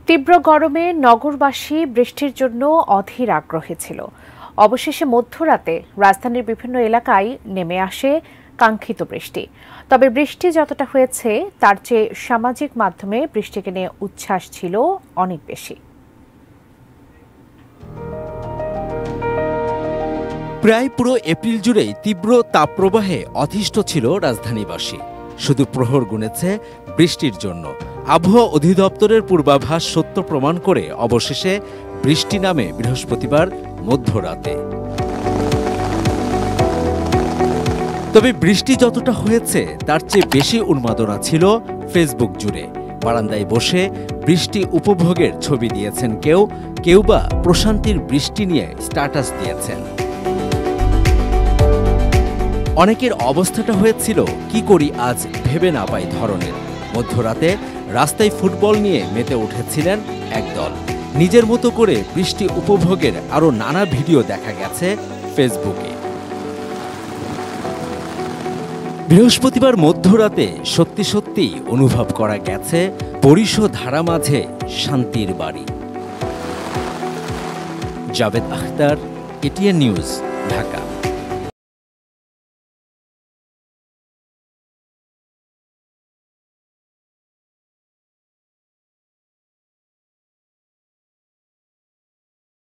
তীব্র গরমে নগরবাসী বৃষ্টির জন্য অধীর আগ্রহে ছিল। অবশেষে মধ্যরাতে রাজধানীর বিভিন্ন এলাকায় নেমে আসে কাঙ্ক্ষিত বৃষ্টি। তবে বৃষ্টি যতটা হয়েছে তার চেয়ে সামাজিক মাধ্যমে বৃষ্টিকে নিয়ে উচ্ছ্বাস ছিল অনেক বেশি। প্রায় পুরো এপ্রিল জুড়েই তীব্র তাপপ্রবাহে অতিষ্ঠ ছিল রাজধানীবাসী। শুধু প্রহর গুনেছে বৃষ্টির জন্য। আবহাওয়া অধিদপ্তরের পূর্বাভাস সত্য প্রমাণ করে অবশেষে বৃষ্টি নামে বৃহস্পতিবার মধ্যরাতে। তবে বৃষ্টি যতটা হয়েছে তার চেয়ে বেশি উন্মাদনা ছিল ফেসবুক জুড়ে। বারান্দায় বসে বৃষ্টি উপভোগের ছবি দিয়েছেন কেউ বা প্রশান্তির বৃষ্টি নিয়ে স্ট্যাটাস দিয়েছেন। অনেকের অবস্থাটা হয়েছিল কি করি আজ ভেবে না পাই ধরনের। মধ্যরাতে রাস্তায় ফুটবল নিয়ে মেতে উঠেছিলেন একদল। নিজের মতো করে বৃষ্টি উপভোগের আরও নানা ভিডিও দেখা গেছে ফেসবুকে। বৃহস্পতিবার মধ্যরাতে সত্যি সত্যিই অনুভব করা গেছে পরিশোধারা মাঝে শান্তির বাড়ি। Javed Akhtar, ATN news, Dhaka.